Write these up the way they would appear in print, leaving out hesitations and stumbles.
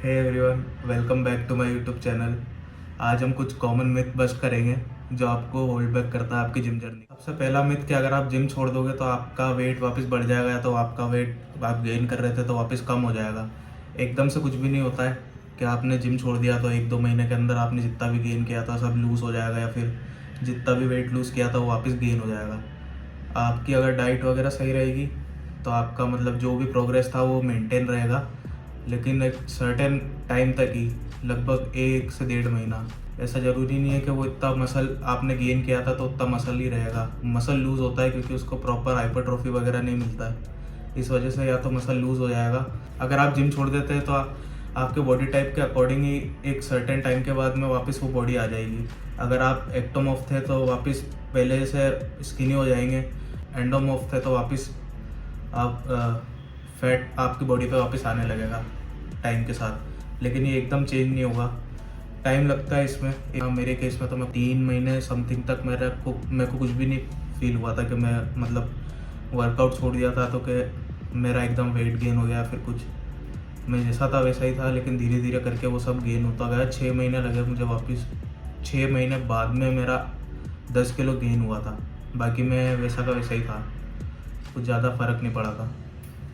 Hey everyone, welcome back to my YouTube channel. आज हम कुछ कॉमन मिथ बस्ट करेंगे जो आपको होल्ड बैक करता है आपकी जिम जर्नी। सबसे पहला मिथ कि अगर आप जिम छोड़ दोगे तो आपका वेट वापस बढ़ जाएगा, या तो आपका वेट आप गेन कर रहे थे तो वापस कम हो जाएगा। एकदम से कुछ भी नहीं होता है कि आपने जिम छोड़ दिया तो 1-2 महीने के अंदर आपने जितना भी गेन किया था सब लूज़ हो जाएगा, या फिर जितना भी वेट लूज़ किया था वो वापस गेन हो जाएगा। आपकी अगर डाइट वगैरह सही रहेगी तो आपका मतलब जो भी प्रोग्रेस था वो मेंटेन रहेगा, लेकिन एक सर्टेन टाइम तक ही, लगभग 1 से 1.5 महीना। ऐसा ज़रूरी नहीं है कि वो इतना मसल आपने गेन किया था तो उतना मसल ही रहेगा। मसल लूज़ होता है क्योंकि उसको प्रॉपर हाइपरट्रॉफी वगैरह नहीं मिलता है, इस वजह से या तो मसल लूज़ हो जाएगा। अगर आप जिम छोड़ देते हैं तो आपके बॉडी टाइप के अकॉर्डिंग ही एक सर्टेन टाइम के बाद में वापस वो बॉडी आ जाएगी। अगर आप एक्टोमॉर्फ थे तो वापस पहले से स्किनी हो जाएंगे, एंडोमॉर्फ थे तो वापस आप फैट आपकी बॉडी पे वापस आने लगेगा टाइम के साथ। लेकिन ये एकदम चेंज नहीं होगा, टाइम लगता है इसमें। मेरे केस में तो मैं 3 महीने समथिंग तक मेरे को कुछ भी नहीं फील हुआ था कि मैं मतलब वर्कआउट छोड़ दिया था तो कि मेरा एकदम वेट गेन हो गया। फिर कुछ मैं जैसा था वैसा ही था, लेकिन धीरे धीरे करके वो सब गेन होता गया। 6 महीने लगे मुझे वापस। 6 महीने बाद में मेरा 10 किलो गेन हुआ था, बाकी मैं वैसा का वैसा ही था, कुछ ज़्यादा फ़र्क नहीं पड़ा था।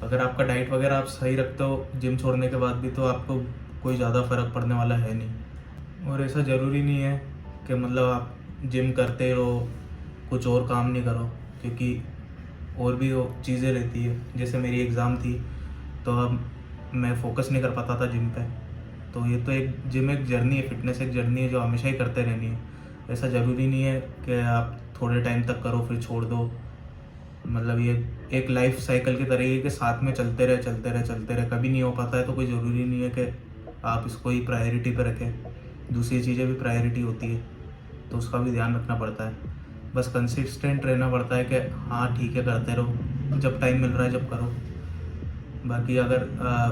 अगर आपका डाइट वगैरह आप सही रखते हो जिम छोड़ने के बाद भी तो आपको कोई ज़्यादा फ़र्क पड़ने वाला है नहीं। और ऐसा ज़रूरी नहीं है कि मतलब आप जिम करते रहो, कुछ और काम नहीं करो, क्योंकि और भी वो चीज़ें रहती है। जैसे मेरी एग्ज़ाम थी तो अब मैं फोकस नहीं कर पाता था जिम पे। तो ये तो एक जर्नी है, फिटनेस एक जर्नी है जो हमेशा ही करते रहनी है। ऐसा ज़रूरी नहीं है कि आप थोड़े टाइम तक करो फिर छोड़ दो। मतलब ये एक लाइफ साइकिल की तरह है कि साथ में चलते रहे चलते रहे चलते रहे। कभी नहीं हो पाता है तो कोई ज़रूरी नहीं है कि आप इसको ही प्रायोरिटी पे रखें, दूसरी चीज़ें भी प्रायोरिटी होती है, तो उसका भी ध्यान रखना पड़ता है। बस कंसिस्टेंट रहना पड़ता है कि हाँ ठीक है करते रहो, जब टाइम मिल रहा है जब करो। बाकी अगर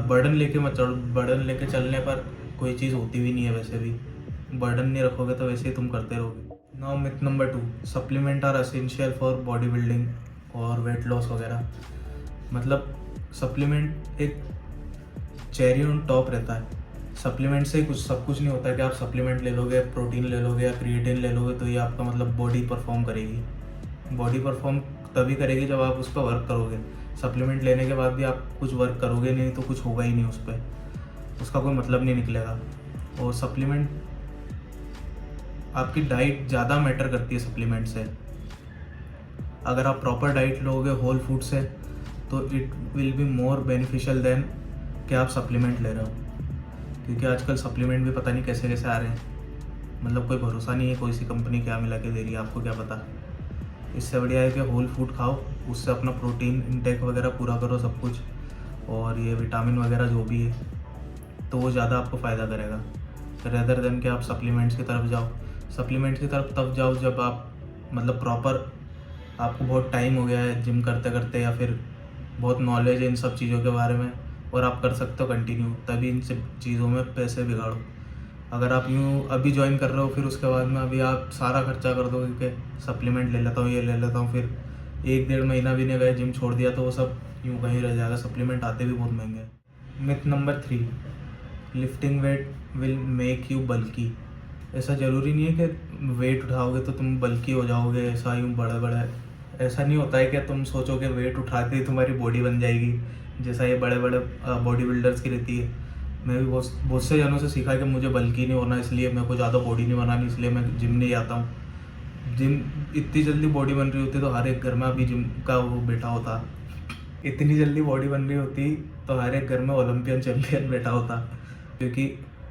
बर्डन लेके मत चलो, बर्डन लेके चलने पर कोई चीज़ होती भी नहीं है। वैसे भी बर्डन नहीं रखोगे तो वैसे ही तुम करते रहोगे। Now myth number 2, supplement are essential for body building और वेट लॉस वगैरह। मतलब सप्लीमेंट एक चेरी ऑन टॉप रहता है। सप्लीमेंट से कुछ सब कुछ नहीं होता है कि आप सप्लीमेंट ले लोगे, प्रोटीन ले लोगे या क्रिएटिन ले लोगे तो ये आपका मतलब बॉडी परफॉर्म करेगी। बॉडी परफॉर्म तभी करेगी जब आप उस पर वर्क करोगे। सप्लीमेंट लेने के बाद भी आप कुछ वर्क करोगे नहीं तो कुछ होगा ही नहीं उस पर, उसका कोई मतलब नहीं निकलेगा। और सप्लीमेंट आपकी डाइट ज़्यादा मैटर करती है सप्लीमेंट से। अगर आप प्रॉपर डाइट लोगे होल फूड से तो it will be more beneficial than कि आप सप्लीमेंट ले रहे हो, क्योंकि आजकल सप्लीमेंट भी पता नहीं कैसे कैसे आ रहे हैं। मतलब कोई भरोसा नहीं है, कोई सी कंपनी क्या मिला के दे रही है, आपको क्या पता। इससे बढ़िया है कि होल फूड खाओ, उससे अपना प्रोटीन इंटेक वगैरह पूरा करो सब कुछ, और ये विटामिन वगैरह जो भी है तो वो ज़्यादा आपको फ़ायदा करेगा रेदर देन कि आप सप्लीमेंट्स की तरफ जाओ। सप्लीमेंट्स की तरफ तब जाओ जब आप मतलब प्रॉपर आपको बहुत टाइम हो गया है जिम करते करते, या फिर बहुत नॉलेज है इन सब चीज़ों के बारे में और आप कर सकते हो कंटिन्यू, तभी इन सब चीज़ों में पैसे बिगाड़ो। अगर आप यूँ अभी ज्वाइन कर रहे हो फिर उसके बाद में अभी आप सारा खर्चा कर दोगे कि सप्लीमेंट ले लेता हूँ ये ले लेता हूँ, फिर 1-1.5 महीना भी नहीं गए जिम छोड़ दिया तो वो सब यूँ कहीं रह जाएगा। सप्लीमेंट आते भी बहुत महंगे हैं। Myth number 3, lifting weight will make you bulky. ऐसा ज़रूरी नहीं है कि वेट उठाओगे तो तुम बल्की हो जाओगे, ऐसा यूँ बड़े बड़े ऐसा नहीं होता है कि तुम सोचोगे वेट उठाते ही तुम्हारी बॉडी बन जाएगी, जैसा ये बड़े बड़े बॉडी बिल्डर्स की रहती है। मैं भी बहुत बहुत से जनों से सीखा है कि मुझे बल्की नहीं होना, इसलिए मेरे को ज़्यादा बॉडी नहीं बनानी, इसलिए मैं जिम नहीं आता हूँ। जिम इतनी जल्दी बॉडी बन रही होती तो हर एक घर में अभी जिम का वो बैठा होता। इतनी जल्दी बॉडी बन रही होती तो हर एक घर में ओलंपियन चैम्पियन बैठा होता, क्योंकि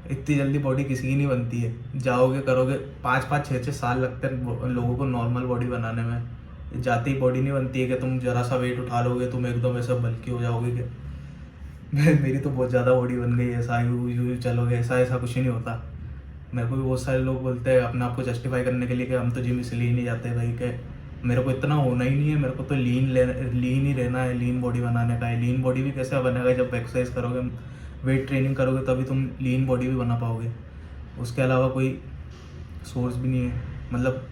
इतनी जल्दी बॉडी किसी की नहीं बनती है। जाओगे करोगे 5-5 6-6 साल लगते हैं लोगों को नॉर्मल बॉडी बनाने में। जाती ही बॉडी नहीं बनती है कि तुम जरा सा वेट उठा लोगे तुम एकदम ऐसा बल्कि हो जाओगे कि मेरी तो बहुत ज़्यादा बॉडी बन गई, ऐसा यूँ यूँ चलोगे, ऐसा ऐसा कुछ ही नहीं होता। मेरे को भी बहुत सारे लोग बोलते हैं अपने आप को जस्टिफाई करने के लिए कि हम तो जिम इसलिए नहीं जाते भाई, कि मेरे को इतना होना ही नहीं है, मेरे को तो लीन ही रहना है, लीन बॉडी बनाने का है। लीन बॉडी भी कैसे बनेगा, जब एक्सरसाइज करोगे वेट ट्रेनिंग करोगे तभी तुम लीन बॉडी भी बना पाओगे। उसके अलावा कोई सोर्स भी नहीं है। मतलब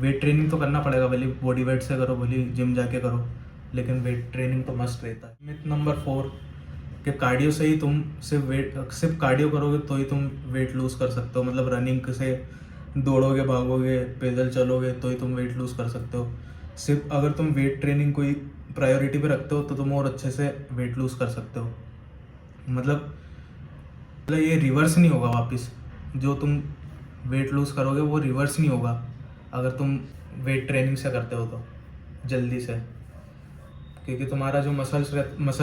वेट ट्रेनिंग तो करना पड़ेगा, भले बॉडी वेट से करो भले जिम जाके करो, लेकिन वेट ट्रेनिंग तो मस्ट रहता है। मिथ नंबर 4, कि कार्डियो से ही तुम सिर्फ कार्डियो करोगे तो ही तुम वेट लूज़ कर सकते हो। मतलब रनिंग से, दौड़ोगे, भागोगे, पैदल चलोगे तो ही तुम वेट लूज़ कर सकते हो। सिर्फ अगर तुम वेट ट्रेनिंग कोई प्रायोरिटी पे रखते हो तो तुम और अच्छे से वेट लूज़ कर सकते हो। मतलब ये रिवर्स नहीं होगा वापस। जो तुम वेट लूज़ करोगे वो रिवर्स नहीं होगा अगर तुम वेट ट्रेनिंग से करते हो तो जल्दी से, क्योंकि तुम्हारा जो मसल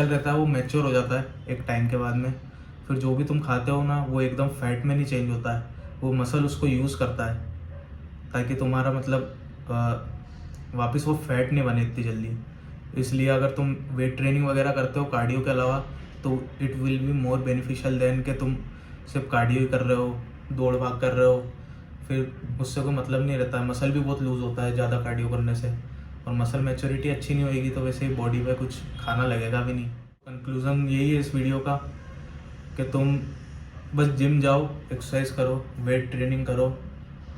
रहता है वो मैच्योर हो जाता है एक टाइम के बाद में। फिर जो भी तुम खाते हो ना वो एकदम फैट में नहीं चेंज होता है, वो मसल उसको यूज़ करता है ताकि तुम्हारा मतलब वापस वो फैट नहीं बने इतनी जल्दी। इसलिए अगर तुम वेट ट्रेनिंग वगैरह करते हो कार्डियो के अलावा तो it will be more beneficial than कि तुम सिर्फ कार्डियो ही कर रहे हो, दौड़ भाग कर रहे हो, फिर उससे कोई मतलब नहीं रहता है। मसल भी बहुत लूज़ होता है ज़्यादा कार्डियो करने से, और मसल मैच्योरिटी अच्छी नहीं होएगी तो वैसे ही बॉडी में कुछ खाना लगेगा भी नहीं। कंक्लूज़न यही है इस वीडियो का कि तुम बस जिम जाओ, एक्सरसाइज करो, वेट ट्रेनिंग करो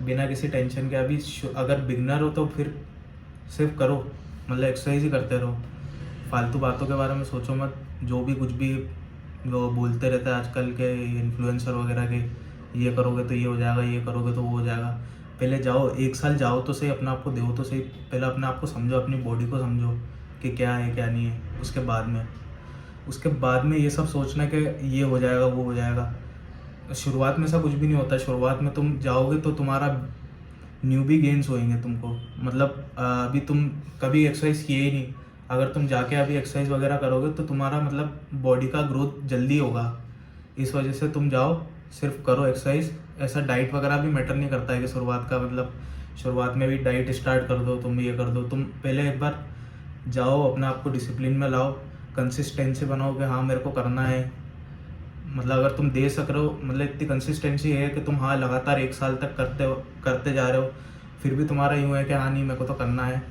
बिना किसी टेंशन के। अभी अगर बिगनर हो तो फिर सिर्फ करो, मतलब एक्सरसाइज ही करते रहो, फालतू बातों के बारे में सोचो मत। जो भी कुछ भी वो बोलते रहते हैं आजकल के इन्फ्लुएंसर वगैरह के, ये करोगे तो ये हो जाएगा, ये करोगे तो वो हो जाएगा। पहले जाओ, 1 साल जाओ तो सही, अपने आप को दो तो सही। पहले अपने आप को समझो, अपनी बॉडी को समझो कि क्या है क्या नहीं है। उसके बाद में ये सब सोचना कि ये हो जाएगा वो हो जाएगा। शुरुआत में ऐसा कुछ भी नहीं होता है। शुरुआत में तुम जाओगे तो तुम्हारा न्यूबी गेन्स होएंगे तुमको। मतलब अभी तुम कभी एक्सरसाइज किए ही नहीं, अगर तुम जाके अभी एक्सरसाइज वगैरह करोगे तो तुम्हारा मतलब बॉडी का ग्रोथ जल्दी होगा। इस वजह से तुम जाओ, सिर्फ करो एक्सरसाइज। ऐसा डाइट वगैरह भी मैटर नहीं करता है कि शुरुआत में भी डाइट स्टार्ट कर दो, तुम ये कर दो। तुम पहले एक बार जाओ, अपने आप को डिसिप्लिन में लाओ, कंसिस्टेंसी बनाओ कि हाँ मेरे को करना है। मतलब अगर तुम दे सक रहे हो, मतलब इतनी कंसिस्टेंसी है कि तुम हाँ लगातार 1 साल तक करते जा रहे हो, फिर भी तुम्हारा यूँ है कि हाँ नहीं मेरे को तो करना है,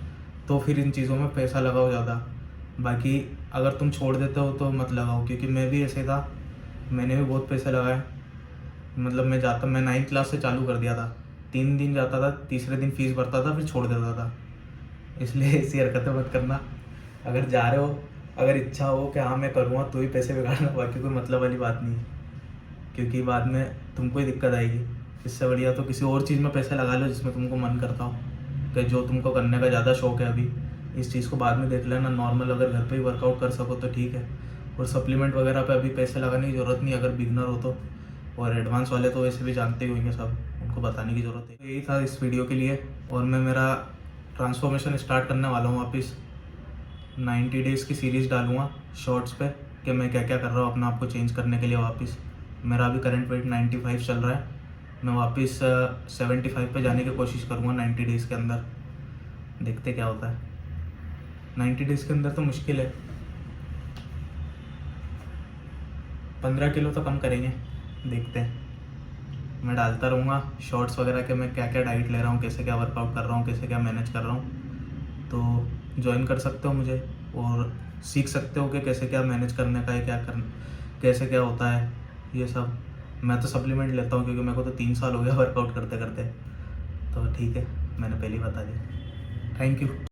तो फिर इन चीज़ों में पैसा लगाओ ज़्यादा। बाकी अगर तुम छोड़ देते हो तो मत लगाओ, क्योंकि मैं भी ऐसे था, मैंने भी बहुत पैसे लगाए। मतलब मैं 9th क्लास से चालू कर दिया था, 3 दिन जाता था, तीसरे दिन फीस भरता था, फिर छोड़ देता था। इसलिए ऐसी हरकतें मत करना। अगर जा रहे हो, अगर इच्छा हो कि हाँ मैं करूँगा तो ही पैसे बिगाड़ना, बाकी कोई मतलब वाली बात नहीं है, क्योंकि बाद में तुमको ही दिक्कत आएगी। इससे बढ़िया तो किसी और चीज़ में पैसे लगा लो जिसमें तुमको मन करता हो, कि जो तुमको करने का ज़्यादा शौक है अभी। इस चीज़ को बाद में देख लेना। नॉर्मल अगर घर पे ही वर्कआउट कर सको तो ठीक है, और सप्लीमेंट वगैरह पे अभी पैसे लगाने की ज़रूरत नहीं अगर बिगनर हो तो। और एडवांस वाले तो वैसे भी जानते ही होंगे सब, उनको बताने की ज़रूरत है। तो यही था इस वीडियो के लिए, और मैं मेरा ट्रांसफॉर्मेशन स्टार्ट करने वाला हूँ वापस। 90 डेज़ की सीरीज़ डालूँगा शॉर्ट्स पे कि मैं क्या क्या कर रहा हूँ अपने आप को चेंज करने के लिए वापस। मेरा अभी करंट वेट 95 चल रहा है, मैं वापस 75 पे जाने की कोशिश करूँगा 90 डेज़ के अंदर। देखते क्या होता है। 90 डेज़ के अंदर तो मुश्किल है, 15 किलो तो कम करेंगे, देखते हैं। मैं डालता रहूँगा शॉर्ट्स वगैरह के मैं क्या क्या डाइट ले रहा हूँ, कैसे क्या वर्कआउट कर रहा हूँ, कैसे क्या मैनेज कर रहा हूँ। तो ज्वाइन कर सकते हो मुझे और सीख सकते हो कि कैसे क्या मैनेज करने का है, कैसे क्या होता है ये सब। मैं तो सप्लीमेंट लेता हूँ क्योंकि मेरे को तो 3 साल हो गया वर्कआउट करते करते, तो ठीक है, मैंने पहले ही बता दिया। Thank you.